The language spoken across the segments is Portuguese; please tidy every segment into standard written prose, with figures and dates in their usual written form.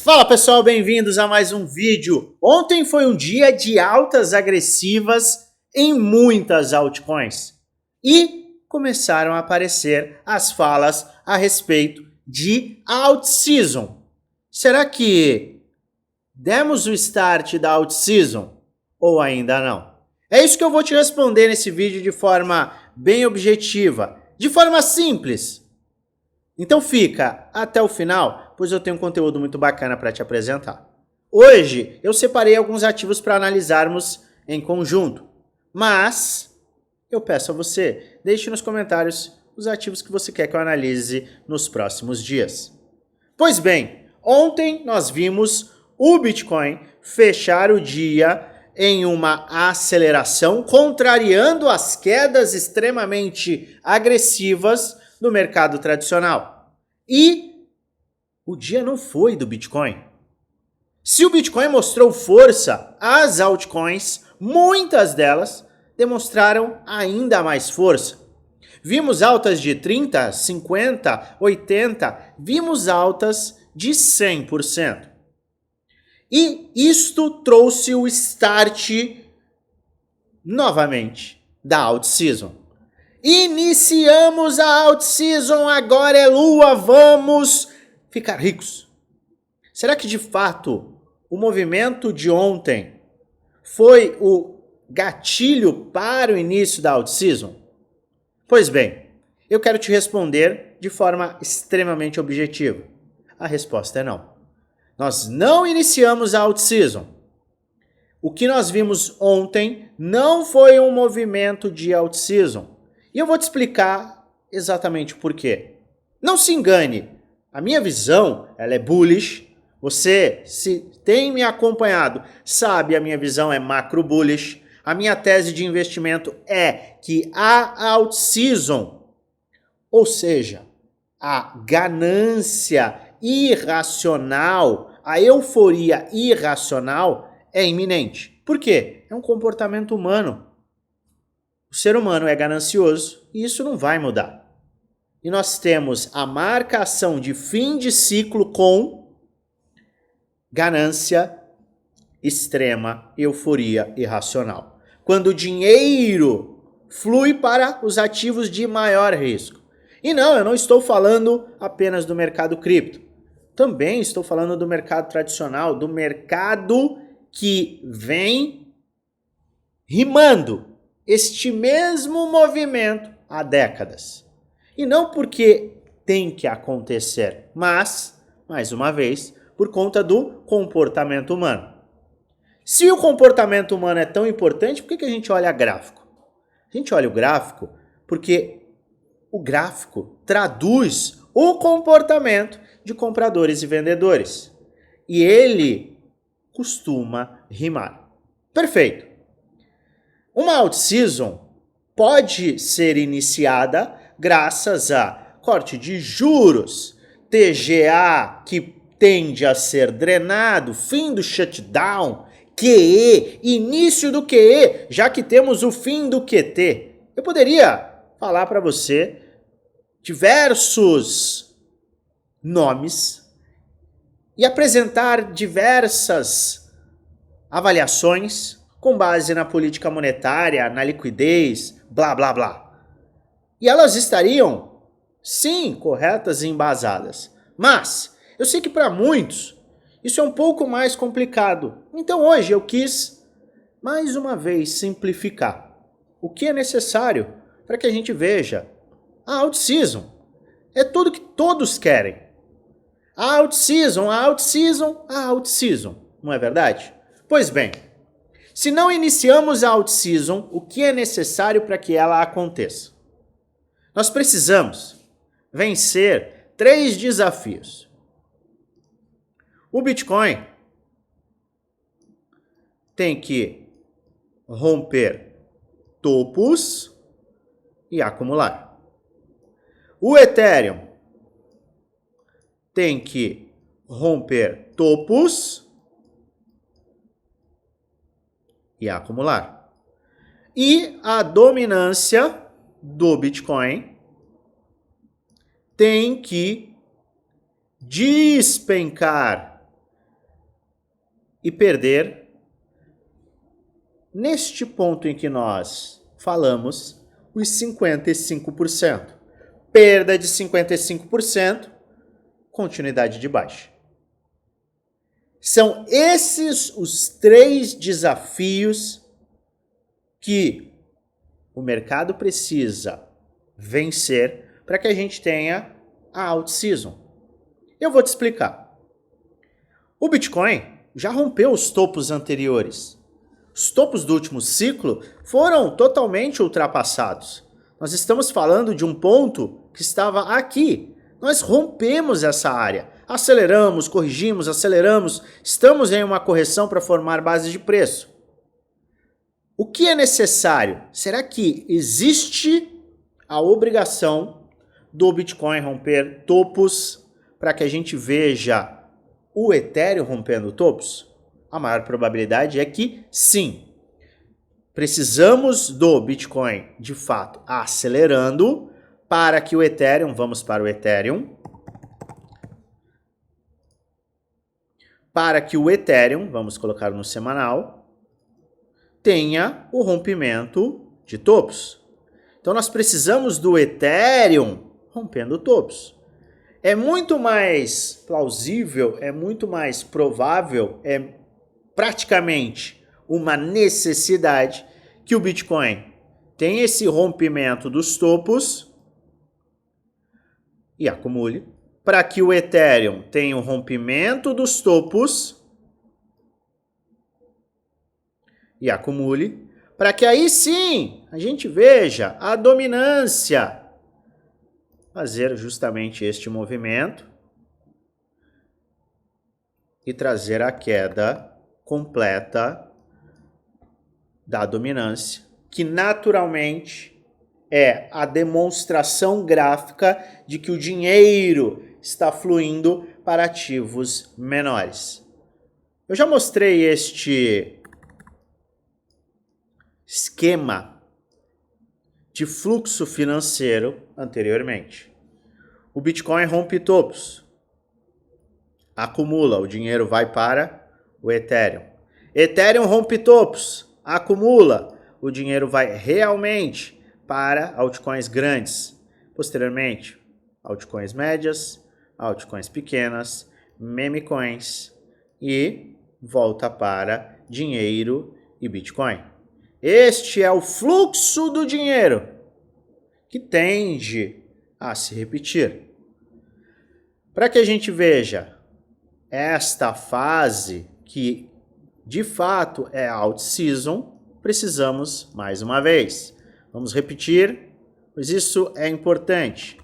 Fala pessoal, bem-vindos a mais um vídeo. Ontem foi um dia de altas agressivas em muitas altcoins e começaram a aparecer as falas a respeito de alt season. Será que demos o start da alt season ou ainda não? É isso que eu vou te responder nesse vídeo de forma bem objetiva, de forma simples. Então fica até o final, pois eu tenho um conteúdo muito bacana para te apresentar. Hoje eu separei alguns ativos para analisarmos em conjunto, mas eu peço a você, deixe nos comentários os ativos que você quer que eu analise nos próximos dias. Pois bem, ontem nós vimos o Bitcoin fechar o dia em uma aceleração, contrariando as quedas extremamente agressivas do mercado tradicional. E o dia não foi do Bitcoin. Se o Bitcoin mostrou força, as altcoins, muitas delas, demonstraram ainda mais força. Vimos altas de 30%, 50%, 80%, vimos altas de 100%. E isto trouxe o start, novamente, da alt season. Iniciamos a alt season, agora é lua, vamos ficar ricos. Será que de fato o movimento de ontem foi o gatilho para o início da alt season? Pois bem, eu quero te responder de forma extremamente objetiva. A resposta é não. Nós não iniciamos a alt season. O que nós vimos ontem não foi um movimento de alt season. E eu vou te explicar exatamente por quê. Não se engane, a minha visão ela é bullish. Você, se tem me acompanhado, sabe a minha visão é macro bullish. A minha tese de investimento é que a alt season, ou seja, a ganância irracional, a euforia irracional é iminente. Por quê? É um comportamento humano. O ser humano é ganancioso e isso não vai mudar. E nós temos a marcação de fim de ciclo com ganância extrema, euforia irracional. Quando o dinheiro flui para os ativos de maior risco. E não, eu não estou falando apenas do mercado cripto. Também estou falando do mercado tradicional, do mercado que vem rimando este mesmo movimento há décadas. E não porque tem que acontecer, mas, mais uma vez, por conta do comportamento humano. Se o comportamento humano é tão importante, por que a gente olha gráfico? A gente olha o gráfico porque o gráfico traduz o comportamento de compradores e vendedores. E ele costuma rimar. Perfeito. Uma alt season pode ser iniciada graças a corte de juros, TGA que tende a ser drenado, fim do shutdown, QE, início do QE, já que temos o fim do QT. Eu poderia falar para você diversos nomes e apresentar diversas avaliações com base na política monetária, na liquidez, blá, blá, blá. E elas estariam, sim, corretas e embasadas. Mas eu sei que para muitos isso é um pouco mais complicado. Então hoje eu quis, mais uma vez, simplificar o que é necessário para que a gente veja a alt season. É tudo que todos querem. A alt season, a alt season, a alt season. Não é verdade? Pois bem, se não iniciamos a alt season, o que é necessário para que ela aconteça? Nós precisamos vencer 3 desafios. O Bitcoin tem que romper topos e acumular. O Ethereum tem que romper topos e acumular. E a dominância do Bitcoin tem que despencar e perder neste ponto em que nós falamos os 55%. Perda de 55%, continuidade de baixa. São esses os 3 desafios que o mercado precisa vencer para que a gente tenha a out-season. Eu vou te explicar. O Bitcoin já rompeu os topos anteriores. Os topos do último ciclo foram totalmente ultrapassados. Nós estamos falando de um ponto que estava aqui. Nós rompemos essa área. Aceleramos, corrigimos, aceleramos. Estamos em uma correção para formar base de preço. O que é necessário? Será que existe a obrigação do Bitcoin romper topos para que a gente veja o Ethereum rompendo topos? A maior probabilidade é que sim. Precisamos do Bitcoin, de fato, acelerando para que o Ethereum, vamos para o Ethereum, para que o Ethereum, vamos colocar no semanal, tenha o rompimento de topos. Então nós precisamos do Ethereum rompendo topos. É muito mais plausível, é muito mais provável, é praticamente uma necessidade que o Bitcoin tenha esse rompimento dos topos e acumule, para que o Ethereum tenha o rompimento dos topos e acumule, para que aí sim a gente veja a dominância fazer justamente este movimento e trazer a queda completa da dominância, que naturalmente é a demonstração gráfica de que o dinheiro está fluindo para ativos menores. Eu já mostrei este esquema de fluxo financeiro anteriormente. O Bitcoin rompe topos, acumula, o dinheiro vai para o Ethereum. Ethereum rompe topos, acumula, o dinheiro vai realmente para altcoins grandes. Posteriormente, altcoins médias, altcoins pequenas, meme coins e volta para dinheiro e Bitcoin. Este é o fluxo do dinheiro que tende a se repetir. Para que a gente veja esta fase que de fato é out-season, precisamos mais uma vez. Vamos repetir, pois isso é importante.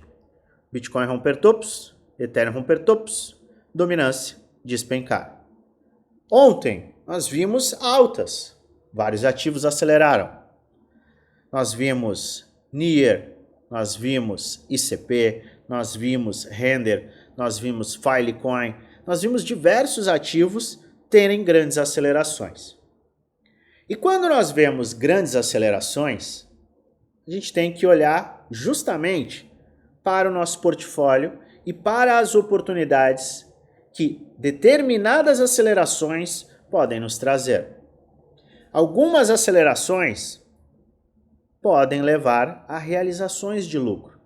Bitcoin romper topos, Ethereum romper topos, dominância despencar. Ontem nós vimos altas, vários ativos aceleraram. Nós vimos NIR, nós vimos ICP, nós vimos Render, nós vimos Filecoin, nós vimos diversos ativos terem grandes acelerações. E quando nós vemos grandes acelerações, a gente tem que olhar justamente para o nosso portfólio e para as oportunidades que determinadas acelerações podem nos trazer. Algumas acelerações podem levar a realizações de lucro,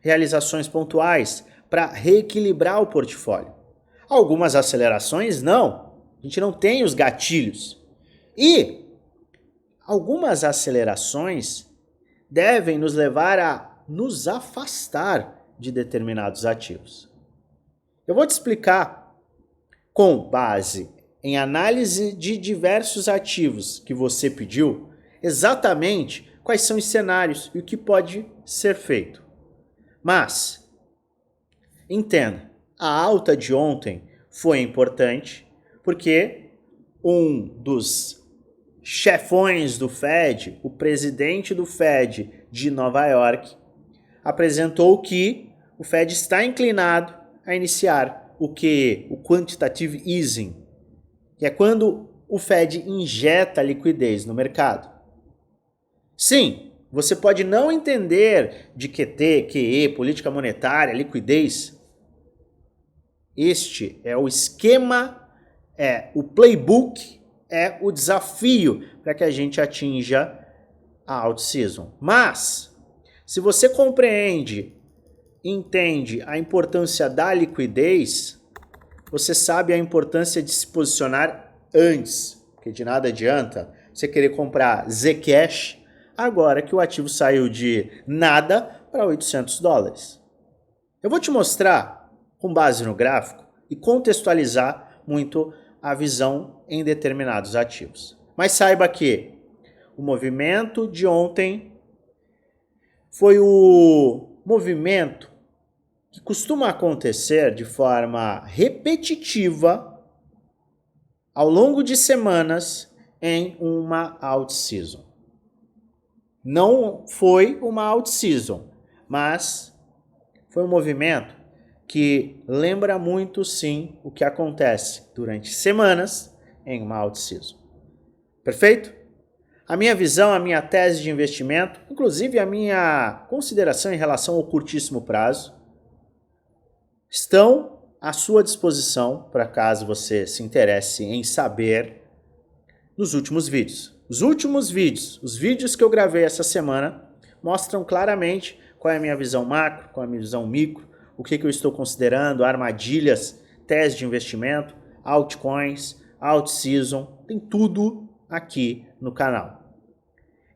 realizações pontuais para reequilibrar o portfólio. Algumas acelerações não, a gente não tem os gatilhos. E algumas acelerações devem nos levar a nos afastar de determinados ativos. Eu vou te explicar com base em análise de diversos ativos que você pediu, exatamente quais são os cenários e o que pode ser feito. Mas, entenda, a alta de ontem foi importante porque um dos chefões do Fed, o presidente do Fed de Nova York, apresentou que o Fed está inclinado a iniciar o quantitative easing, que é quando o Fed injeta liquidez no mercado. Sim, você pode não entender de QT, QE, política monetária, liquidez. Este é o esquema, o playbook, é o desafio para que a gente atinja a out-season. Mas, se você compreende, entende a importância da liquidez, você sabe a importância de se posicionar antes, porque de nada adianta você querer comprar Zcash agora que o ativo saiu de nada para $800. Eu vou te mostrar, com base no gráfico, e contextualizar muito a visão em determinados ativos. Mas saiba que o movimento de ontem foi o movimento que costuma acontecer de forma repetitiva ao longo de semanas em uma out-season. Não foi uma out-season, mas foi um movimento que lembra muito, sim, o que acontece durante semanas em uma out-season. Perfeito? A minha visão, a minha tese de investimento, inclusive a minha consideração em relação ao curtíssimo prazo, estão à sua disposição para caso você se interesse em saber nos últimos vídeos. Os últimos vídeos, os vídeos que eu gravei essa semana, mostram claramente qual é a minha visão macro, qual é a minha visão micro, o que eu estou considerando, armadilhas, tese de investimento, altcoins, out-season, tem tudo aqui no canal.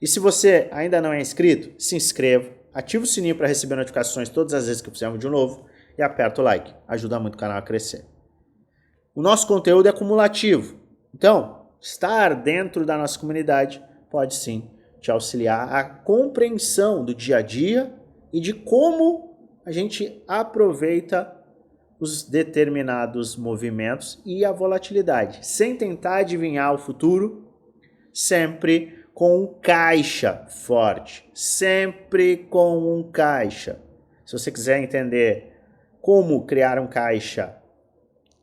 E se você ainda não é inscrito, se inscreva, ativa o sininho para receber notificações todas as vezes que eu fizer um vídeo novo e aperta o like, ajuda muito o canal a crescer. O nosso conteúdo é cumulativo, então estar dentro da nossa comunidade pode sim te auxiliar a compreensão do dia a dia e de como a gente aproveita os determinados movimentos e a volatilidade, sem tentar adivinhar o futuro, sempre com um caixa forte, sempre com um caixa. Se você quiser entender como criar um caixa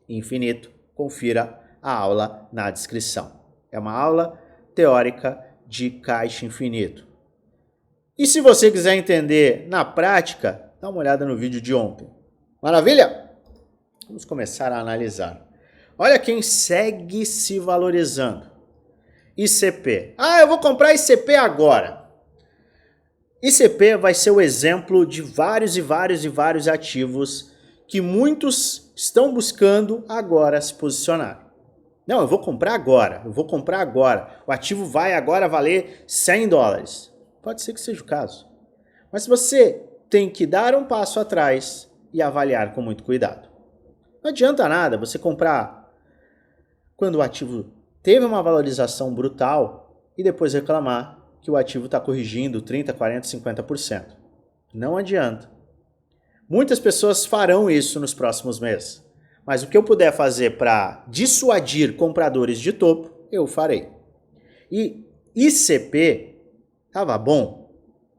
infinito, confira a aula na descrição. É uma aula teórica de caixa infinito. E se você quiser entender na prática, dá uma olhada no vídeo de ontem. Maravilha? Vamos começar a analisar. Olha quem segue se valorizando. ICP. Eu vou comprar ICP agora. ICP vai ser o exemplo de vários ativos que muitos estão buscando agora se posicionar. Não, eu vou comprar agora, O ativo vai agora valer $100. Pode ser que seja o caso. Mas você tem que dar um passo atrás e avaliar com muito cuidado. Não adianta nada você comprar quando o ativo teve uma valorização brutal e depois reclamar que o ativo está corrigindo 30%, 40%, 50%. Não adianta. Muitas pessoas farão isso nos próximos meses. Mas o que eu puder fazer para dissuadir compradores de topo, eu farei. E ICP estava bom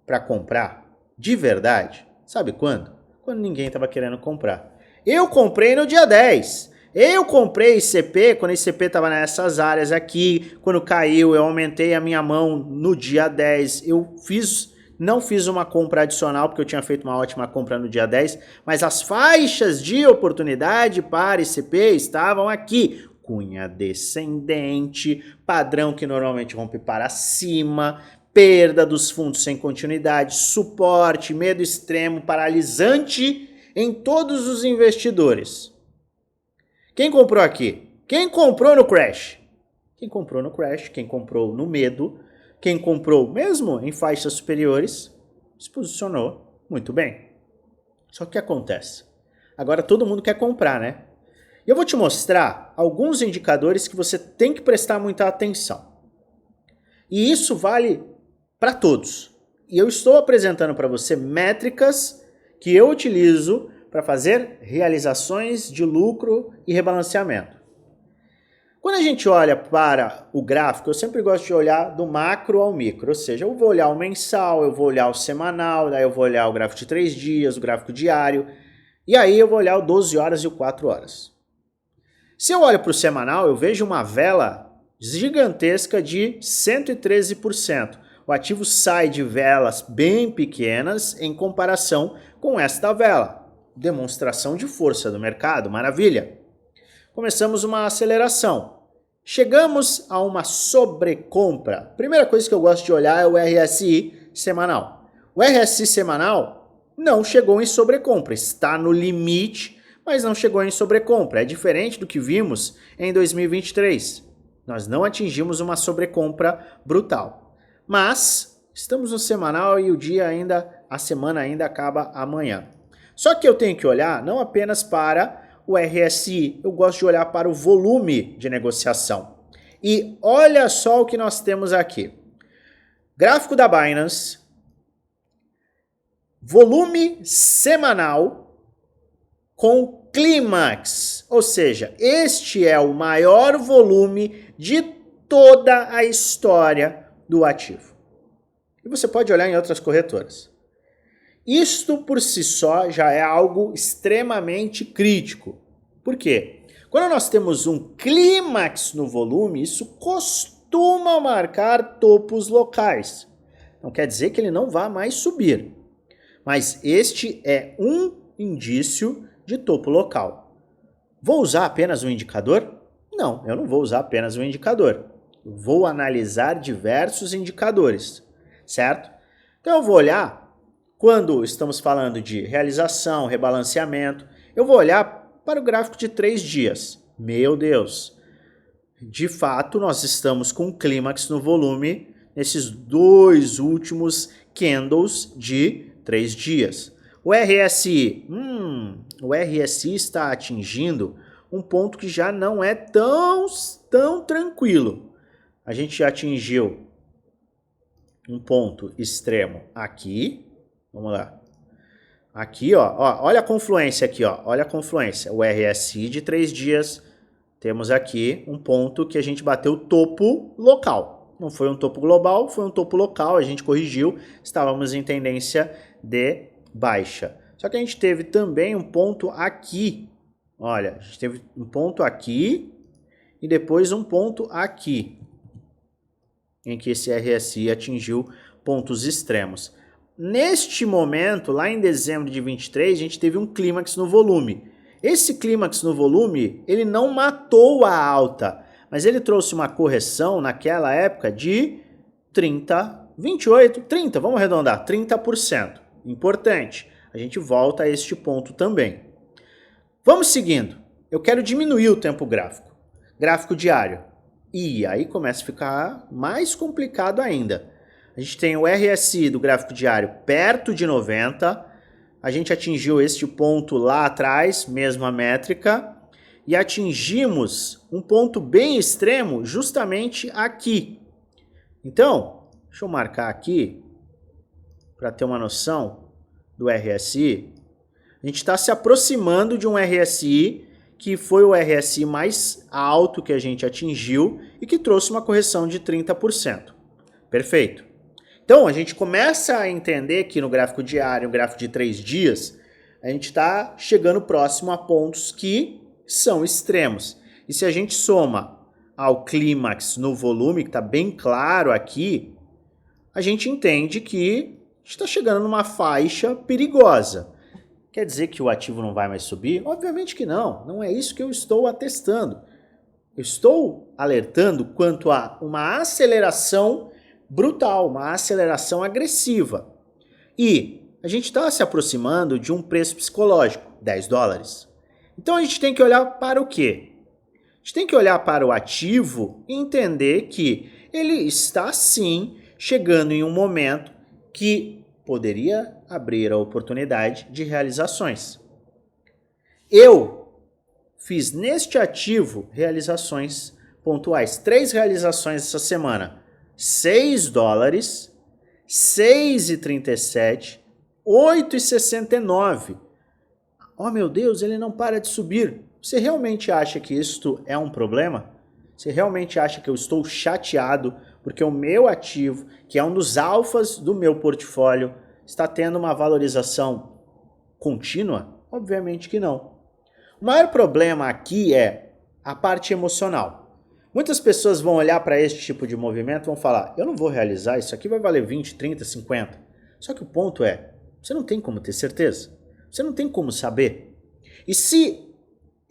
para comprar de verdade. Sabe quando? Quando ninguém estava querendo comprar. Eu comprei no dia 10. Eu comprei ICP quando ICP estava nessas áreas aqui. Quando caiu, eu aumentei a minha mão no dia 10. Não fiz uma compra adicional, porque eu tinha feito uma ótima compra no dia 10, mas as faixas de oportunidade para ICP estavam aqui. Cunha descendente, padrão que normalmente rompe para cima, perda dos fundos sem continuidade, suporte, medo extremo, paralisante em todos os investidores. Quem comprou aqui? Quem comprou no crash? Quem comprou no crash, quem comprou no medo, quem comprou mesmo em faixas superiores, se posicionou muito bem. Só que o que acontece? Agora todo mundo quer comprar, né? E eu vou te mostrar alguns indicadores que você tem que prestar muita atenção. E isso vale para todos. E eu estou apresentando para você métricas que eu utilizo para fazer realizações de lucro e rebalanceamento. Quando a gente olha para o gráfico, eu sempre gosto de olhar do macro ao micro, ou seja, eu vou olhar o mensal, eu vou olhar o semanal, daí eu vou olhar o gráfico de 3 dias, o gráfico diário, e aí eu vou olhar o 12 horas e o 4 horas. Se eu olho para o semanal, eu vejo uma vela gigantesca de 113%. O ativo sai de velas bem pequenas em comparação com esta vela. Demonstração de força do mercado, maravilha. começamos uma aceleração. Chegamos a uma sobrecompra. Primeira coisa que eu gosto de olhar é o RSI semanal. O RSI semanal não chegou em sobrecompra, está no limite, mas não chegou em sobrecompra. É diferente do que vimos em 2023. Nós não atingimos uma sobrecompra brutal. Mas estamos no semanal e a semana ainda acaba amanhã. Só que eu tenho que olhar não apenas para o RSI, eu gosto de olhar para o volume de negociação. E olha só o que nós temos aqui. Gráfico da Binance, volume semanal com clímax, ou seja, este é o maior volume de toda a história do ativo. E você pode olhar em outras corretoras. Isto por si só já é algo extremamente crítico. Por quê? Quando nós temos um clímax no volume, isso costuma marcar topos locais. Não quer dizer que ele não vá mais subir. Mas este é um indício de topo local. Vou usar apenas um indicador? Não, eu não vou usar apenas um indicador. Eu vou analisar diversos indicadores, certo? Então eu vou olhar. Quando estamos falando de realização, rebalanceamento, eu vou olhar para o gráfico de 3 dias. Meu Deus! De fato, nós estamos com um clímax no volume nesses 2 últimos candles de 3 dias. O RSI está atingindo um ponto que já não é tão tranquilo. A gente já atingiu um ponto extremo aqui. Vamos lá. Aqui, olha a confluência aqui, olha a confluência. O RSI de 3 dias, temos aqui um ponto que a gente bateu topo local. Não foi um topo global, foi um topo local, a gente corrigiu, estávamos em tendência de baixa. Só que a gente teve também um ponto aqui. Olha, a gente teve um ponto aqui e depois um ponto aqui, em que esse RSI atingiu pontos extremos. Neste momento, lá em dezembro de 23, a gente teve um clímax no volume. Esse clímax no volume, ele não matou a alta, mas ele trouxe uma correção naquela época de 30, vamos arredondar, 30%. Importante, a gente volta a este ponto também. Vamos seguindo. Eu quero diminuir o tempo gráfico. Gráfico diário. E aí começa a ficar mais complicado ainda. A gente tem o RSI do gráfico diário perto de 90. A gente atingiu este ponto lá atrás, mesma métrica. E atingimos um ponto bem extremo justamente aqui. Então, deixa eu marcar aqui para ter uma noção do RSI. A gente está se aproximando de um RSI que foi o RSI mais alto que a gente atingiu e que trouxe uma correção de 30%. Perfeito. Então, a gente começa a entender que no gráfico diário, no gráfico de 3 dias, a gente está chegando próximo a pontos que são extremos. E se a gente soma ao clímax no volume, que está bem claro aqui, a gente entende que a gente está chegando numa faixa perigosa. Quer dizer que o ativo não vai mais subir? Obviamente que não. Não é isso que eu estou atestando. Eu estou alertando quanto a uma aceleração brutal, uma aceleração agressiva. E a gente está se aproximando de um preço psicológico, $10. Então a gente tem que olhar para o quê? A gente tem que olhar para o ativo e entender que ele está sim chegando em um momento que poderia abrir a oportunidade de realizações. Eu fiz neste ativo realizações pontuais, 3 realizações essa semana. $6, 6,37, 8,69. Oh meu Deus, ele não para de subir. Você realmente acha que isto é um problema? Você realmente acha que eu estou chateado porque o meu ativo, que é um dos alfas do meu portfólio, está tendo uma valorização contínua? Obviamente que não. O maior problema aqui é a parte emocional. Muitas pessoas vão olhar para este tipo de movimento e vão falar, eu não vou realizar, isso aqui vai valer 20, 30, 50. Só que o ponto é, você não tem como ter certeza. Você não tem como saber. E se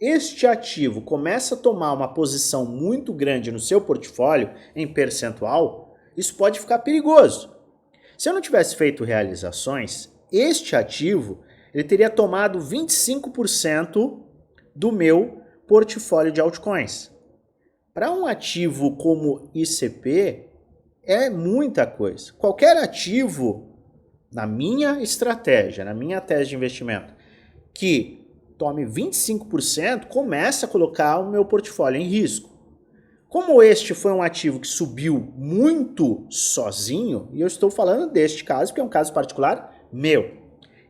este ativo começa a tomar uma posição muito grande no seu portfólio, em percentual, isso pode ficar perigoso. Se eu não tivesse feito realizações, este ativo ele teria tomado 25% do meu portfólio de altcoins. Para um ativo como ICP, é muita coisa. Qualquer ativo, na minha estratégia, na minha tese de investimento, que tome 25%, começa a colocar o meu portfólio em risco. Como este foi um ativo que subiu muito sozinho, e eu estou falando deste caso, porque é um caso particular meu,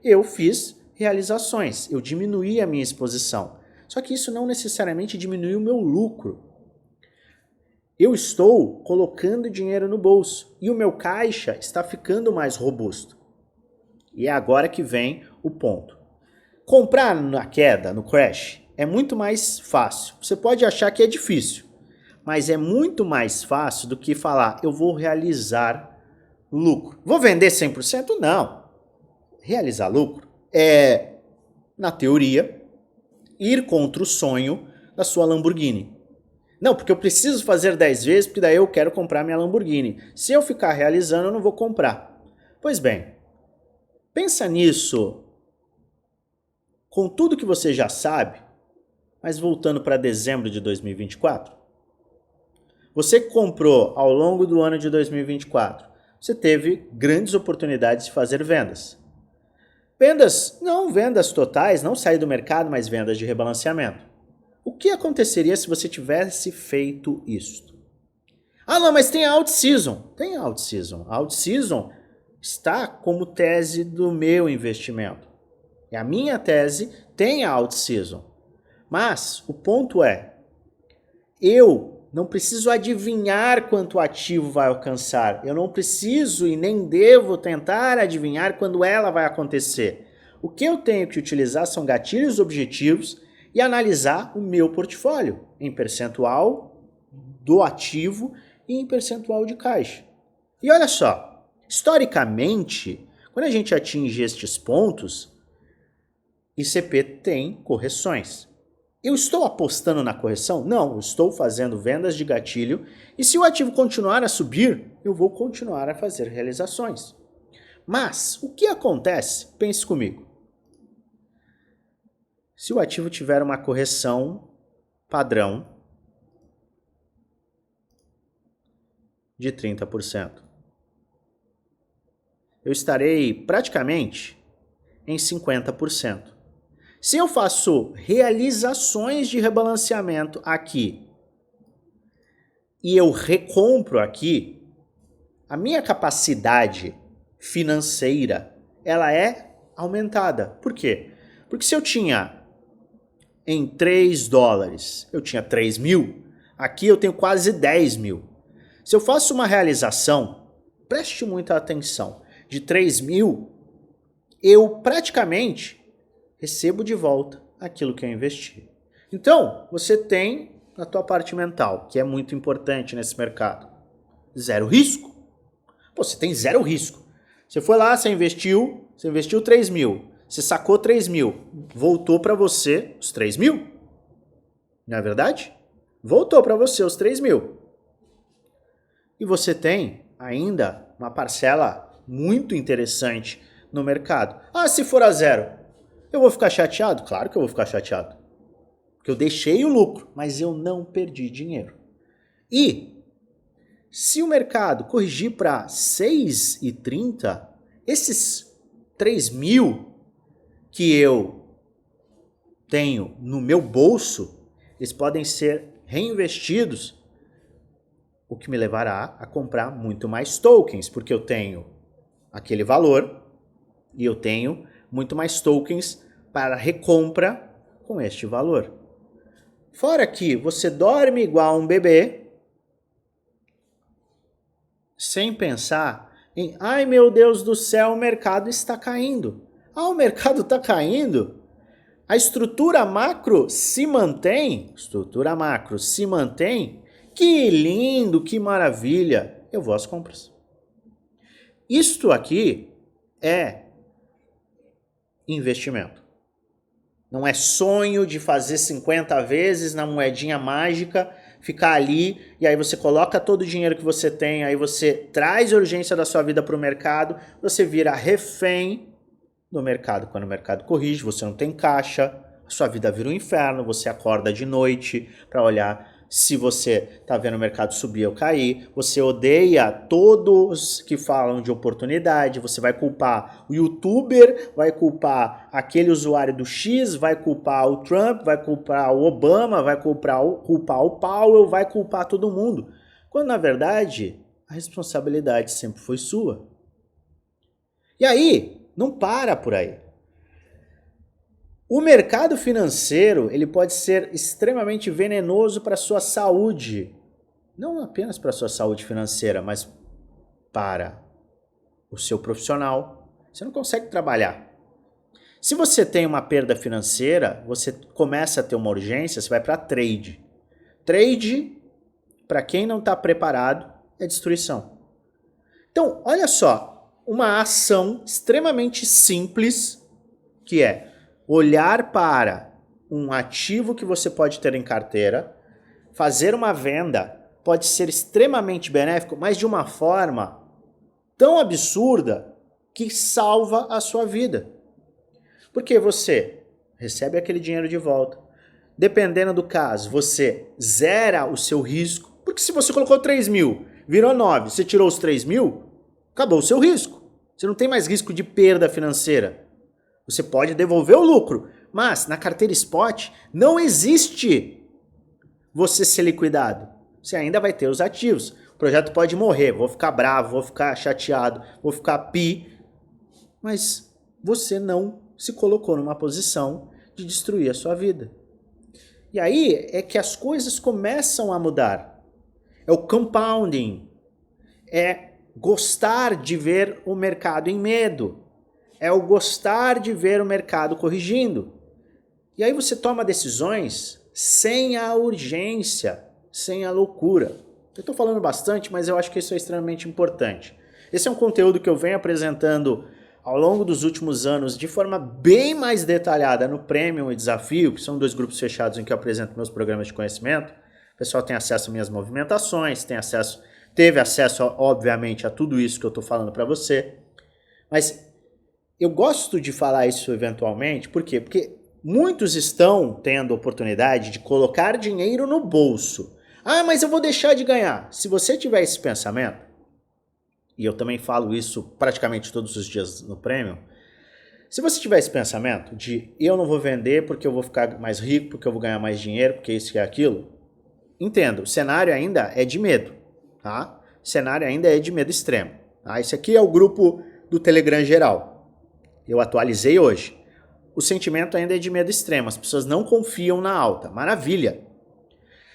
eu fiz realizações, eu diminuí a minha exposição. Só que isso não necessariamente diminuiu o meu lucro. Eu estou colocando dinheiro no bolso e o meu caixa está ficando mais robusto. E é agora que vem o ponto. Comprar na queda, no crash, é muito mais fácil. Você pode achar que é difícil, mas é muito mais fácil do que falar, eu vou realizar lucro. Vou vender 100%? Não. Realizar lucro é, na teoria, ir contra o sonho da sua Lamborghini. Não, porque eu preciso fazer 10 vezes, porque daí eu quero comprar minha Lamborghini. Se eu ficar realizando, eu não vou comprar. Pois bem, pensa nisso com tudo que você já sabe, mas voltando para dezembro de 2024. Você que comprou ao longo do ano de 2024, você teve grandes oportunidades de fazer vendas. Vendas, não vendas totais, não sair do mercado, mas vendas de rebalanceamento. O que aconteceria se você tivesse feito isso? Ah, não, mas tem a out-season. Tem a out-season. A out-season está como tese do meu investimento. E a minha tese tem a out-season. Mas o ponto é, eu não preciso adivinhar quanto o ativo vai alcançar. Eu não preciso e nem devo tentar adivinhar quando ela vai acontecer. O que eu tenho que utilizar são gatilhos objetivos e analisar o meu portfólio em percentual do ativo e em percentual de caixa. E olha só, historicamente, quando a gente atinge estes pontos, ICP tem correções. Eu estou apostando na correção? Não, eu estou fazendo vendas de gatilho e se o ativo continuar a subir, eu vou continuar a fazer realizações. Mas o que acontece? Pense comigo. Se o ativo tiver uma correção padrão de 30%, eu estarei praticamente em 50%. Se eu faço realizações de rebalanceamento aqui e eu recompro aqui, a minha capacidade financeira ela é aumentada. Por quê? Porque se eu tinha em 3 dólares, eu tinha 3 mil, aqui eu tenho quase 10 mil. Se eu faço uma realização, preste muita atenção, de 3 mil, eu praticamente recebo de volta aquilo que eu investi. Então, você tem na tua parte mental, que é muito importante nesse mercado, zero risco. Pô, você tem zero risco. Você foi lá, você investiu 3 mil, você sacou 3 mil, voltou para você os 3 mil. Não é verdade? Voltou para você os 3 mil. E você tem ainda uma parcela muito interessante no mercado. Ah, se for a zero, eu vou ficar chateado? Claro que eu vou ficar chateado. Porque eu deixei o lucro, mas eu não perdi dinheiro. E se o mercado corrigir para 6,30, esses 3 mil que eu tenho no meu bolso, eles podem ser reinvestidos, o que me levará a comprar muito mais tokens, porque eu tenho aquele valor e eu tenho muito mais tokens para recompra com este valor. Fora que você dorme igual um bebê, sem pensar em, ai meu Deus do céu, o mercado está caindo. Ah, o mercado está caindo? A estrutura macro se mantém? Estrutura macro se mantém? Que lindo, que maravilha! Eu vou às compras. Isto aqui é investimento. Não é sonho de fazer 50 vezes na moedinha mágica, ficar ali e aí você coloca todo o dinheiro que você tem, aí você traz a urgência da sua vida para o mercado, você vira refém do mercado. Quando o mercado corrige, você não tem caixa, a sua vida vira um inferno, você acorda de noite para olhar se você está vendo o mercado subir ou cair, você odeia todos que falam de oportunidade, você vai culpar o youtuber, vai culpar aquele usuário do X, vai culpar o Trump, vai culpar o Obama, vai culpar o Powell, vai culpar todo mundo. Quando na verdade a responsabilidade sempre foi sua. E aí, não para por aí. O mercado financeiro, ele pode ser extremamente venenoso para a sua saúde. Não apenas para a sua saúde financeira, mas para o seu profissional. Você não consegue trabalhar. Se você tem uma perda financeira, você começa a ter uma urgência, você vai para trade. Trade, para quem não está preparado, é destruição. Então, olha só, uma ação extremamente simples, que é olhar para um ativo que você pode ter em carteira, fazer uma venda pode ser extremamente benéfico, mas de uma forma tão absurda que salva a sua vida. Porque você recebe aquele dinheiro de volta. Dependendo do caso, você zera o seu risco. Porque se você colocou 3 mil, virou 9, você tirou os 3 mil, acabou o seu risco. Você não tem mais risco de perda financeira. Você pode devolver o lucro, mas na carteira spot não existe você ser liquidado. Você ainda vai ter os ativos. O projeto pode morrer, vou ficar bravo, vou ficar chateado, vou ficar mas você não se colocou numa posição de destruir a sua vida. E aí é que as coisas começam a mudar. É o compounding, é gostar de ver o mercado em medo. É o gostar de ver o mercado corrigindo. E aí você toma decisões sem a urgência, sem a loucura. Eu estou falando bastante, mas eu acho que isso é extremamente importante. Esse é um conteúdo que eu venho apresentando ao longo dos últimos anos de forma bem mais detalhada no Premium e Desafio, que são 2 grupos fechados em que eu apresento meus programas de conhecimento. O pessoal tem acesso às minhas movimentações, teve acesso, obviamente, a tudo isso que eu estou falando para você. Mas eu gosto de falar isso eventualmente, por quê? Porque muitos estão tendo a oportunidade de colocar dinheiro no bolso. Ah, mas eu vou deixar de ganhar. Se você tiver esse pensamento, e eu também falo isso praticamente todos os dias no Premium, se você tiver esse pensamento de eu não vou vender porque eu vou ficar mais rico, porque eu vou ganhar mais dinheiro, porque isso e aquilo, entendo, o cenário ainda é de medo, tá? O cenário ainda é de medo extremo. Tá? Esse aqui é o grupo do Telegram geral. Eu atualizei hoje. O sentimento ainda é de medo extremo. As pessoas não confiam na alta. Maravilha.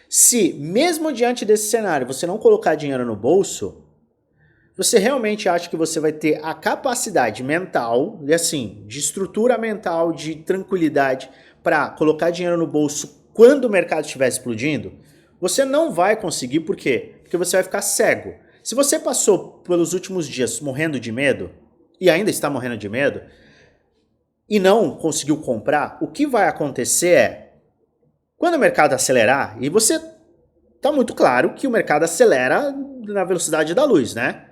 Se, mesmo diante desse cenário, você não colocar dinheiro no bolso, você realmente acha que você vai ter a capacidade mental, e assim, de estrutura mental, de tranquilidade, para colocar dinheiro no bolso quando o mercado estiver explodindo? Você não vai conseguir. Por quê? Porque você vai ficar cego. Se você passou pelos últimos dias morrendo de medo, e ainda está morrendo de medo, e não conseguiu comprar, o que vai acontecer é, quando o mercado acelerar, e você está muito claro que o mercado acelera na velocidade da luz, né?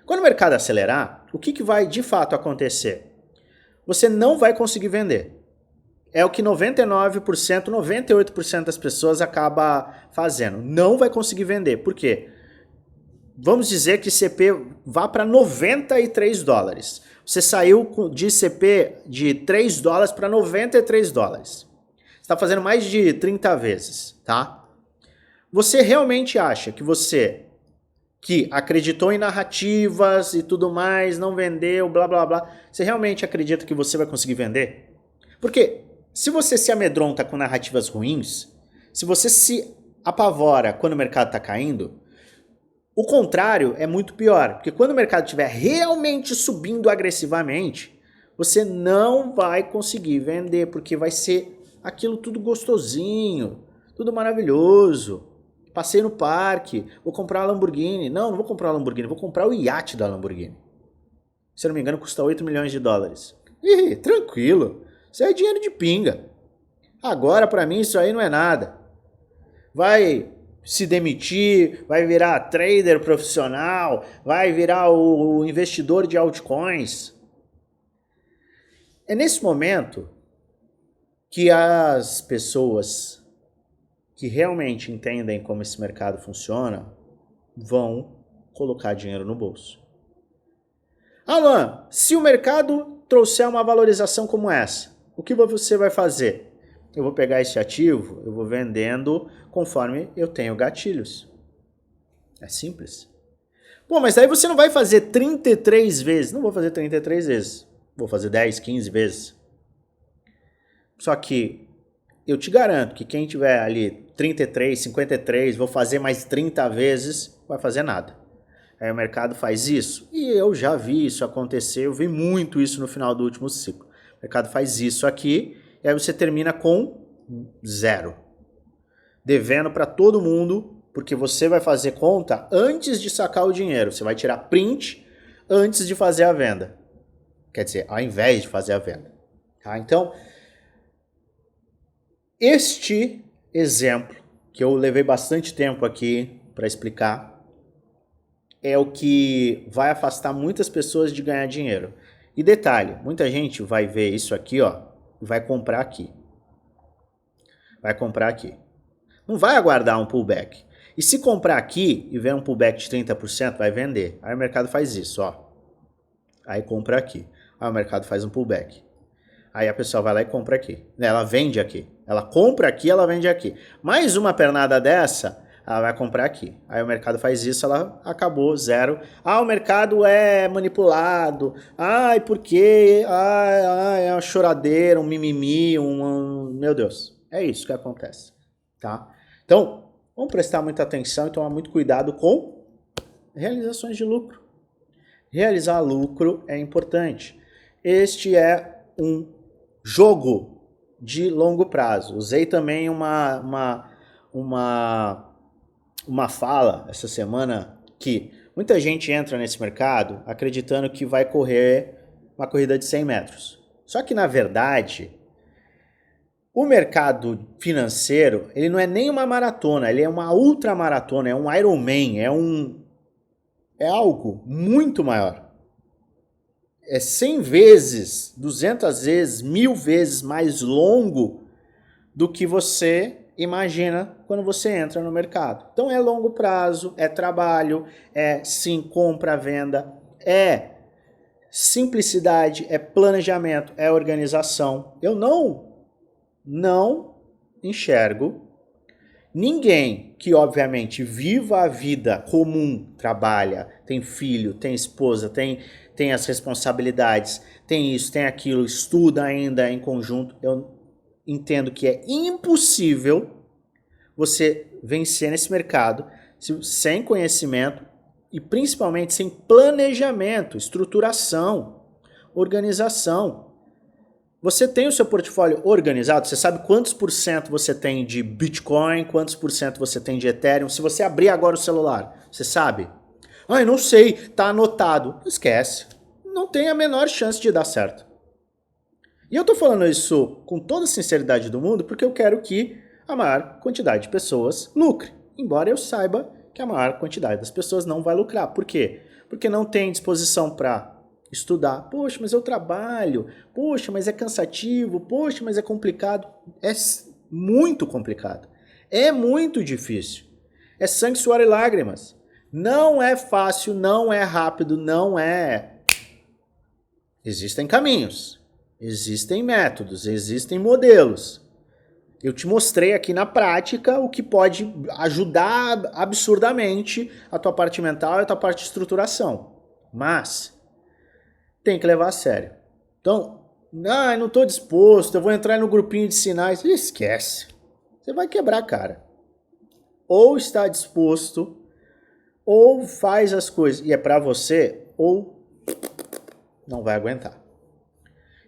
Quando o mercado acelerar, o que vai de fato acontecer? Você não vai conseguir vender. É o que 99%, 98% das pessoas acaba fazendo. Não vai conseguir vender. Por quê? Vamos dizer que CP vá para 93 dólares. Você saiu de CP de 3 dólares para 93 dólares. Você está fazendo mais de 30 vezes, tá? Você realmente acha que você, que acreditou em narrativas e tudo mais, não vendeu, blá blá blá, você realmente acredita que você vai conseguir vender? Porque se você se amedronta com narrativas ruins, se você se apavora quando o mercado está caindo, o contrário é muito pior, porque quando o mercado estiver realmente subindo agressivamente, você não vai conseguir vender, porque vai ser aquilo tudo gostosinho, tudo maravilhoso. Passei no parque, vou comprar uma Lamborghini. Não vou comprar uma Lamborghini, vou comprar o iate da Lamborghini. Se eu não me engano, custa 8 milhões de dólares. Ih, tranquilo, isso é dinheiro de pinga. Agora, para mim, isso aí não é nada. Vai se demitir, vai virar trader profissional, vai virar o investidor de altcoins. É nesse momento que as pessoas que realmente entendem como esse mercado funciona vão colocar dinheiro no bolso. Alan, se o mercado trouxer uma valorização como essa, o que você vai fazer? Eu vou pegar esse ativo, eu vou vendendo conforme eu tenho gatilhos. É simples. Pô, mas aí você não vai fazer 33 vezes. Não vou fazer 33 vezes. Vou fazer 10, 15 vezes. Só que eu te garanto que quem tiver ali 33, 53, vou fazer mais 30 vezes, vai fazer nada. Aí o mercado faz isso. E eu já vi isso acontecer, eu vi muito isso no final do último ciclo. O mercado faz isso aqui, e aí você termina com 0. Devendo para todo mundo, porque você vai fazer conta antes de sacar o dinheiro. Você vai tirar print antes de fazer a venda. Quer dizer, ao invés de fazer a venda. Tá? Então, este exemplo, que eu levei bastante tempo aqui para explicar, é o que vai afastar muitas pessoas de ganhar dinheiro. E detalhe, muita gente vai ver isso aqui, ó, e vai comprar aqui. Vai comprar aqui. Não vai aguardar um pullback. E se comprar aqui e ver um pullback de 30%, vai vender. Aí o mercado faz isso, ó. Aí compra aqui. Aí o mercado faz um pullback. Aí a pessoa vai lá e compra aqui. Ela vende aqui. Ela compra aqui, ela vende aqui. Mais uma pernada dessa, ela vai comprar aqui. Aí o mercado faz isso, ela acabou, 0. Ah, o mercado é manipulado. Ai, por quê? Ai, é uma choradeira, um mimimi, Meu Deus. É isso que acontece, tá? Então, vamos prestar muita atenção e tomar muito cuidado com realizações de lucro. Realizar lucro é importante. Este é um jogo de longo prazo. Usei também uma fala essa semana que muita gente entra nesse mercado acreditando que vai correr uma corrida de 100 metros. Só que, na verdade, o mercado financeiro, ele não é nem uma maratona, ele é uma ultramaratona, é um Ironman, é algo muito maior. É 100 vezes, 200 vezes, 1000 vezes mais longo do que você imagina quando você entra no mercado. Então é longo prazo, é trabalho, é sim compra, venda, é simplicidade, é planejamento, é organização. Eu não enxergo ninguém que obviamente viva a vida comum, trabalha, tem filho, tem esposa, tem as responsabilidades, tem isso, tem aquilo, estuda ainda em conjunto. Eu entendo que é impossível você vencer nesse mercado sem conhecimento e principalmente sem planejamento, estruturação, organização. Você tem o seu portfólio organizado? Você sabe quantos por cento você tem de Bitcoin, quantos por cento você tem de Ethereum? Se você abrir agora o celular, você sabe? Ah, eu não sei, tá anotado. Esquece. Não tem a menor chance de dar certo. E eu tô falando isso com toda a sinceridade do mundo porque eu quero que a maior quantidade de pessoas lucre. Embora eu saiba que a maior quantidade das pessoas não vai lucrar. Por quê? Porque não tem disposição para estudar. Poxa, mas eu trabalho. Poxa, mas é cansativo. Poxa, mas é complicado. É muito complicado. É muito difícil. É sangue, suor e lágrimas. Não é fácil, não é rápido, não é... Existem caminhos, existem métodos, existem modelos. Eu te mostrei aqui na prática o que pode ajudar absurdamente a tua parte mental e a tua parte de estruturação. Mas tem que levar a sério. Então, não estou disposto, eu vou entrar no grupinho de sinais. Esquece. Você vai quebrar a cara. Ou está disposto, ou faz as coisas e é para você, ou não vai aguentar.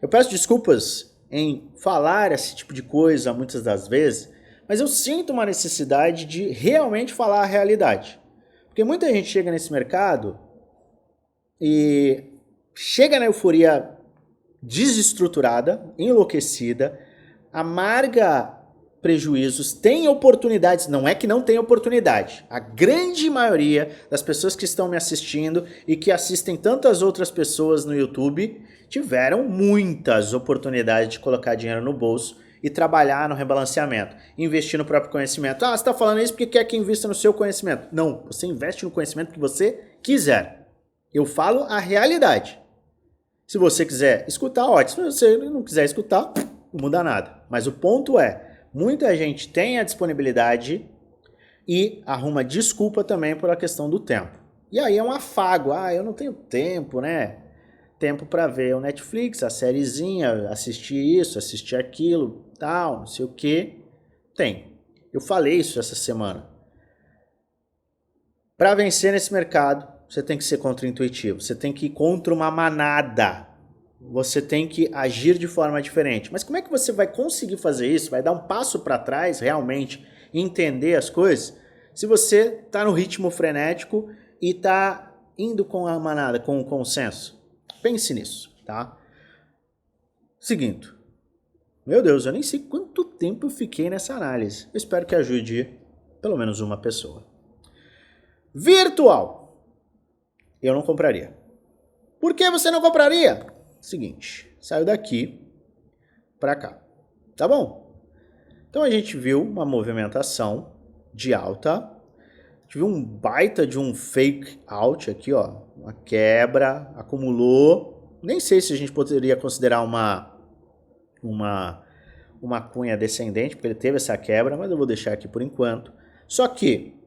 Eu peço desculpas em falar esse tipo de coisa muitas das vezes, mas eu sinto uma necessidade de realmente falar a realidade. Porque muita gente chega nesse mercado e chega na euforia desestruturada, enlouquecida, amarga prejuízos, tem oportunidades, não é que não tem oportunidade. A grande maioria das pessoas que estão me assistindo e que assistem tantas outras pessoas no YouTube tiveram muitas oportunidades de colocar dinheiro no bolso e trabalhar no rebalanceamento, investir no próprio conhecimento. Ah, você está falando isso porque quer que invista no seu conhecimento. Não, você investe no conhecimento que você quiser. Eu falo a realidade. Se você quiser escutar, ótimo. Se você não quiser escutar, não muda nada. Mas o ponto é, muita gente tem a disponibilidade e arruma desculpa também por a questão do tempo. E aí é um afago. Ah, eu não tenho tempo, né? Tempo para ver o Netflix, a sériezinha, assistir isso, assistir aquilo, tal, não sei o que. Tem. Eu falei isso essa semana. Para vencer nesse mercado, você tem que ser contra-intuitivo. Você tem que ir contra uma manada. Você tem que agir de forma diferente. Mas como é que você vai conseguir fazer isso? Vai dar um passo para trás, realmente, entender as coisas? Se você está no ritmo frenético e está indo com a manada, com o consenso. Pense nisso, tá? Seguinte. Meu Deus, eu nem sei quanto tempo eu fiquei nessa análise. Eu espero que ajude pelo menos uma pessoa. Virtual. Eu não compraria. Por que você não compraria? Seguinte, saiu daqui para cá, tá bom? Então a gente viu uma movimentação de alta, a gente viu um baita de um fake out aqui, ó, uma quebra, acumulou, nem sei se a gente poderia considerar uma cunha descendente, porque ele teve essa quebra, mas eu vou deixar aqui por enquanto. Só que,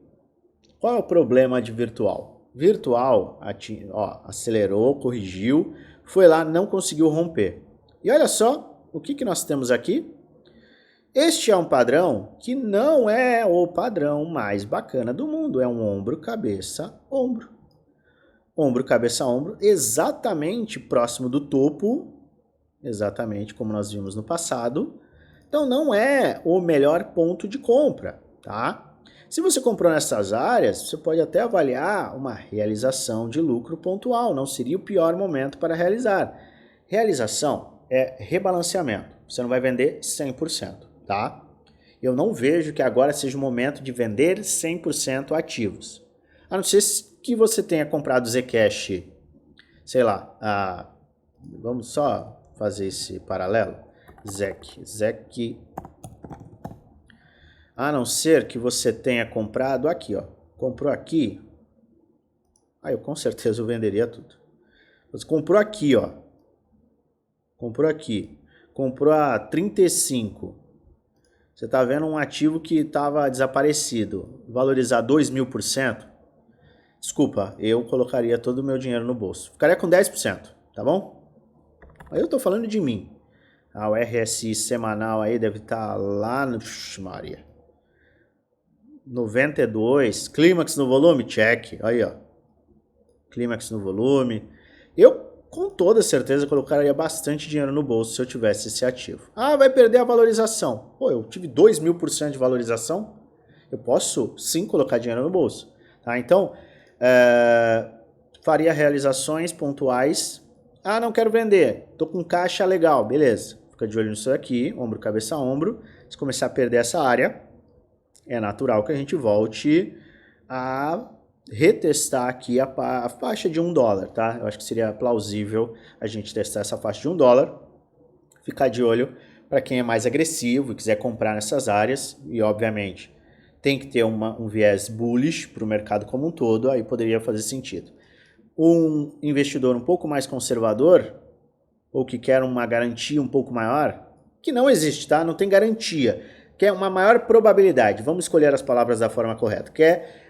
qual é o problema de virtual? Virtual, ó, acelerou, corrigiu, foi lá, não conseguiu romper. E olha só, o que nós temos aqui? Este é um padrão que não é o padrão mais bacana do mundo. É um ombro, cabeça, ombro. Ombro, cabeça, ombro, exatamente próximo do topo, exatamente como nós vimos no passado. Então não é o melhor ponto de compra, tá? Se você comprou nessas áreas, você pode até avaliar uma realização de lucro pontual, não seria o pior momento para realizar. Realização é rebalanceamento, você não vai vender 100%, tá? Eu não vejo que agora seja o momento de vender 100% ativos. A não ser que você tenha comprado Zcash, sei lá, vamos só fazer esse paralelo. ZEC. A não ser que você tenha comprado aqui, ó. Comprou aqui. Eu com certeza eu venderia tudo. Você comprou aqui, ó. Comprou aqui. Comprou a 35. Você tá vendo um ativo que estava desaparecido. Valorizar 2.000%. Desculpa, eu colocaria todo o meu dinheiro no bolso. Ficaria com 10%, tá bom? Aí eu tô falando de mim. O RSI semanal aí deve estar lá no... Maria. 92, clímax no volume, check, aí ó, clímax no volume. Eu com toda certeza colocaria bastante dinheiro no bolso se eu tivesse esse ativo. Vai perder a valorização. Pô, eu tive 2.000% de valorização, eu posso sim colocar dinheiro no bolso, tá? Então, faria realizações pontuais. Não quero vender, tô com caixa legal, beleza, fica de olho nisso aqui, ombro, cabeça, ombro. Se começar a perder essa área, é natural que a gente volte a retestar aqui a faixa de $1, tá? Eu acho que seria plausível a gente testar essa faixa de $1, ficar de olho para quem é mais agressivo e quiser comprar nessas áreas, e obviamente tem que ter um viés bullish para o mercado como um todo, aí poderia fazer sentido. Um investidor um pouco mais conservador, ou que quer uma garantia um pouco maior, que não existe, tá? Não tem garantia. Quer uma maior probabilidade, vamos escolher as palavras da forma correta, quer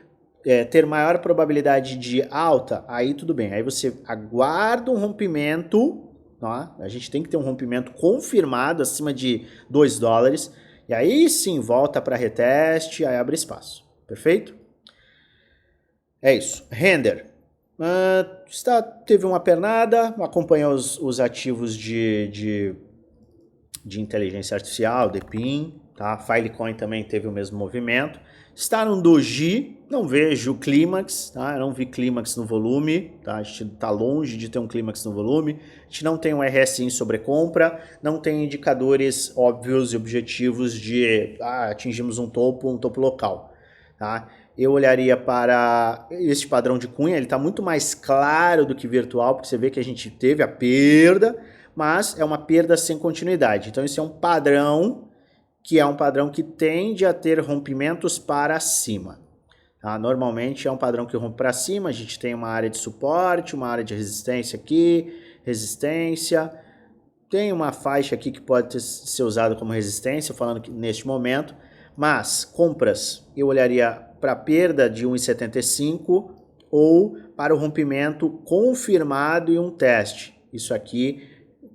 ter maior probabilidade de alta, aí tudo bem, aí você aguarda um rompimento, tá? A gente tem que ter um rompimento confirmado acima de $2, e aí sim volta para reteste, aí abre espaço, perfeito? É isso, render, teve uma pernada, acompanhou os ativos de inteligência artificial, DePIN, tá? Filecoin também teve o mesmo movimento. Está num doji, Não vejo clímax, tá? Eu não vi clímax no volume, tá? A gente está longe de ter um clímax no volume. A gente não tem um RSI em sobrecompra, não tem indicadores óbvios e objetivos de atingimos um topo local, tá? Eu olharia para este padrão de cunha, ele está muito mais claro do que virtual, porque você vê que a gente teve a perda, mas é uma perda sem continuidade. Então esse é um padrão que tende a ter rompimentos para cima. Tá? Normalmente é um padrão que rompe para cima, a gente tem uma área de suporte, uma área de resistência aqui, resistência, tem uma faixa aqui que pode ser usada como resistência, falando que neste momento, mas compras eu olharia para a perda de 1,75 ou para o rompimento confirmado e um teste. Isso aqui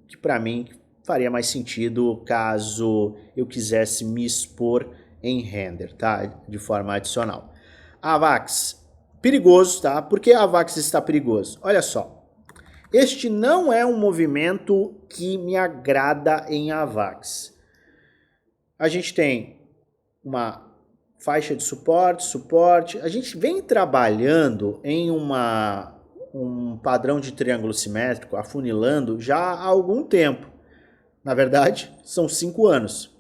que para mim faria mais sentido caso eu quisesse me expor em render, tá? De forma adicional. AVAX, perigoso, tá? Por que a AVAX está perigoso? Olha só, este não é um movimento que me agrada em AVAX. A gente tem uma faixa de suporte, a gente vem trabalhando em um padrão de triângulo simétrico, afunilando já há algum tempo. Na verdade, são 5 anos.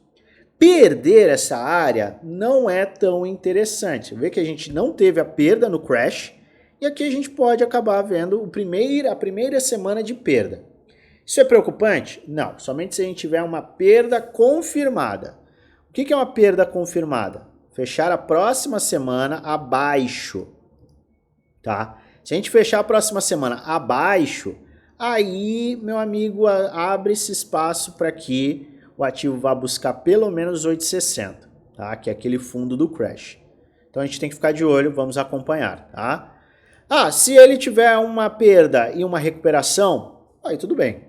Perder essa área não é tão interessante. Vê que a gente não teve a perda no crash e aqui a gente pode acabar vendo a primeira semana de perda. Isso é preocupante? Não, somente se a gente tiver uma perda confirmada. O que é uma perda confirmada? Fechar a próxima semana abaixo, tá? Se a gente fechar a próxima semana abaixo, aí, meu amigo, abre esse espaço para que o ativo vá buscar pelo menos 8,60, tá? Que é aquele fundo do crash. Então a gente tem que ficar de olho, vamos acompanhar, tá? Se ele tiver uma perda e uma recuperação, aí tudo bem.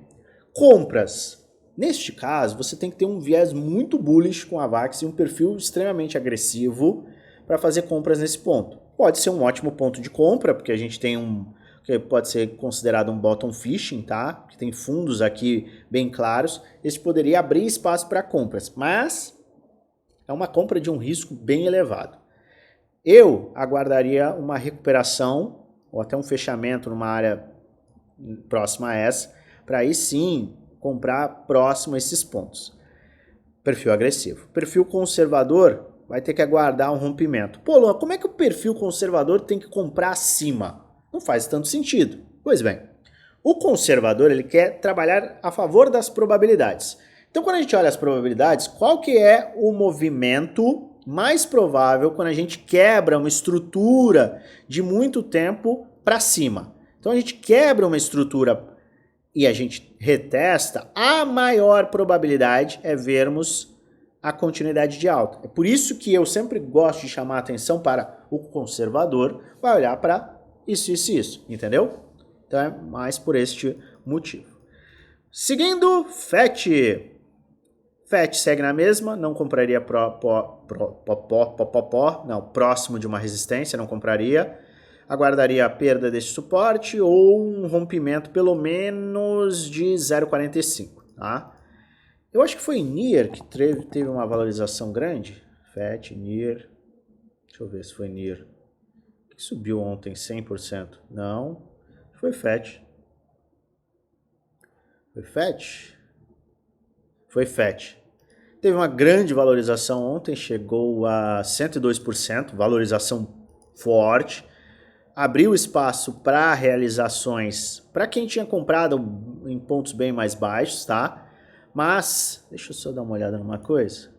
Compras. Neste caso, você tem que ter um viés muito bullish com a AVAX e um perfil extremamente agressivo para fazer compras nesse ponto. Pode ser um ótimo ponto de compra, porque a gente tem que pode ser considerado um bottom fishing, tá? Que tem fundos aqui bem claros. Esse poderia abrir espaço para compras, mas é uma compra de um risco bem elevado. Eu aguardaria uma recuperação ou até um fechamento numa área próxima a essa, para aí sim comprar próximo a esses pontos. Perfil agressivo. Perfil conservador vai ter que aguardar um rompimento. Pô, Luan, como é que o perfil conservador tem que comprar acima? Não faz tanto sentido. Pois bem, o conservador ele quer trabalhar a favor das probabilidades. Então, quando a gente olha as probabilidades, qual que é o movimento mais provável quando a gente quebra uma estrutura de muito tempo para cima? Então, a gente quebra uma estrutura e a gente retesta, a maior probabilidade é vermos a continuidade de alta. É por isso que eu sempre gosto de chamar a atenção para o conservador, vai olhar para isso, entendeu? Então é mais por este motivo. Seguindo, FET. FET segue na mesma, não compraria próximo de uma resistência, não compraria. Aguardaria a perda desse suporte ou um rompimento pelo menos de 0,45, tá? Eu acho que foi NIR que teve uma valorização grande. FET, NIR. Deixa eu ver se foi NIR. Que subiu ontem 100%. Não, foi FET. Foi FET? Foi FET. Teve uma grande valorização ontem, chegou a 102%, valorização forte. Abriu espaço para realizações para quem tinha comprado em pontos bem mais baixos, tá? Mas, deixa eu só dar uma olhada numa coisa.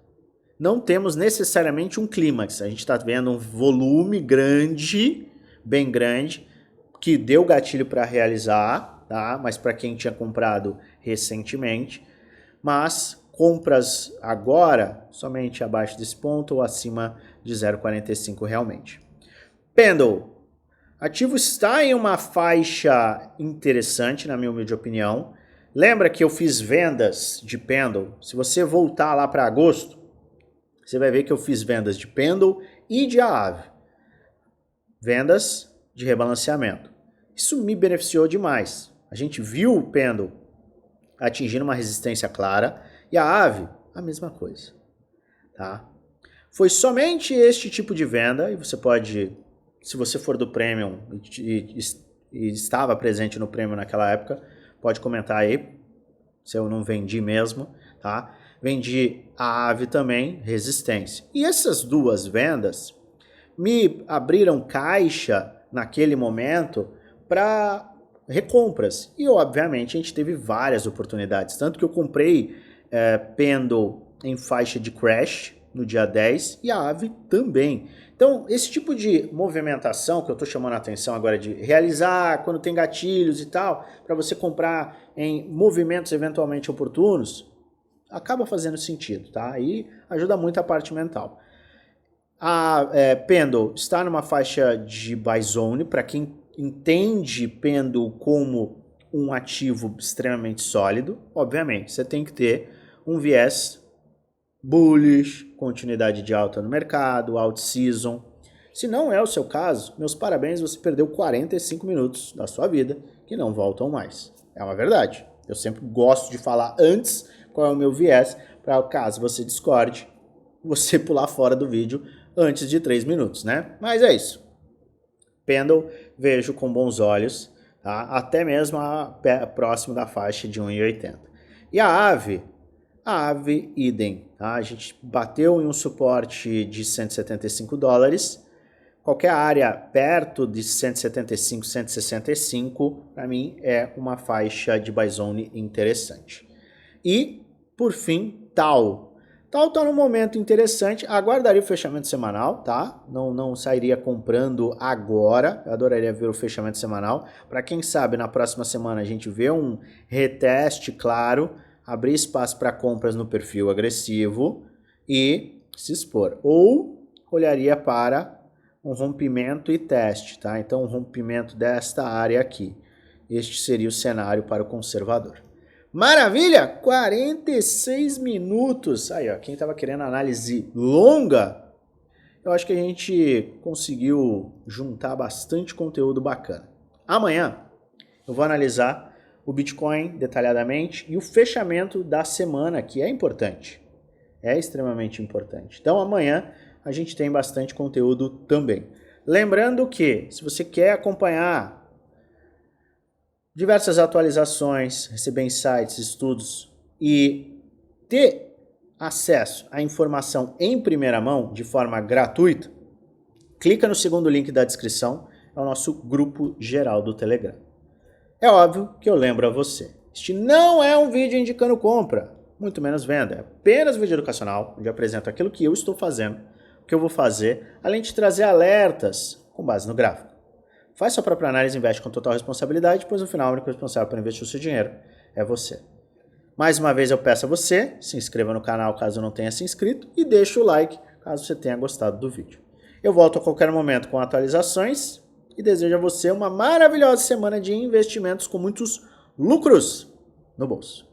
Não temos necessariamente um clímax. A gente está vendo um volume grande, bem grande, que deu gatilho para realizar, tá? Mas para quem tinha comprado recentemente. Mas compras agora somente abaixo desse ponto ou acima de 0,45 realmente. Pendle. Ativo está em uma faixa interessante, na minha humilde opinião. Lembra que eu fiz vendas de Pendle? Se você voltar lá para agosto, você vai ver que eu fiz vendas de Pendle e de AAVE. Vendas de rebalanceamento. Isso me beneficiou demais. A gente viu o Pendle atingindo uma resistência clara e a AAVE, a mesma coisa. Tá? Foi somente este tipo de venda, e você pode se você for do Premium e estava presente no Premium naquela época, pode comentar aí se eu não vendi mesmo, tá? Vendi a AVE também, Resistência. E essas duas vendas me abriram caixa naquele momento para recompras. E obviamente a gente teve várias oportunidades, tanto que eu comprei Pendle em faixa de crash no dia 10 e a AVE também. Então esse tipo de movimentação que eu estou chamando a atenção agora de realizar quando tem gatilhos e tal, para você comprar em movimentos eventualmente oportunos, acaba fazendo sentido, tá? E ajuda muito a parte mental. A Pendle está numa faixa de buy zone, para quem entende Pendle como um ativo extremamente sólido. Obviamente, você tem que ter um viés bullish, continuidade de alta no mercado, out-season. Se não é o seu caso, meus parabéns, você perdeu 45 minutos da sua vida que não voltam mais. É uma verdade. Eu sempre gosto de falar antes qual é o meu viés, para caso você discorde, você pular fora do vídeo antes de 3 minutos, né? Mas é isso. Pendle vejo com bons olhos, tá? Até mesmo próximo da faixa de 1,80. E a AVE idem, tá? A gente bateu em um suporte de 175 dólares. Qualquer área perto de 175, 165, para mim é uma faixa de buy zone interessante. E, por fim, TAL. TAL está num momento interessante, aguardaria o fechamento semanal, tá? Não sairia comprando agora, eu adoraria ver o fechamento semanal. Para quem sabe, na próxima semana a gente vê um reteste claro, abrir espaço para compras no perfil agressivo e se expor. Ou olharia para um rompimento e teste, tá? Então, um rompimento desta área aqui. Este seria o cenário para o conservador. Maravilha! 46 minutos. Aí, ó, quem estava querendo análise longa, eu acho que a gente conseguiu juntar bastante conteúdo bacana. Amanhã eu vou analisar o Bitcoin detalhadamente e o fechamento da semana, que é importante. É extremamente importante. Então, amanhã a gente tem bastante conteúdo também. Lembrando que, se você quer acompanhar diversas atualizações, receber insights, estudos e ter acesso à informação em primeira mão de forma gratuita, clica no segundo link da descrição, é o nosso grupo geral do Telegram. É óbvio que eu lembro a você, este não é um vídeo indicando compra, muito menos venda, é apenas um vídeo educacional, onde eu apresento aquilo que eu estou fazendo, o que eu vou fazer, além de trazer alertas com base no gráfico. Faz sua própria análise e investe com total responsabilidade, pois no final o único responsável por investir o seu dinheiro é você. Mais uma vez eu peço a você, se inscreva no canal caso não tenha se inscrito e deixe o like caso você tenha gostado do vídeo. Eu volto a qualquer momento com atualizações e desejo a você uma maravilhosa semana de investimentos com muitos lucros no bolso.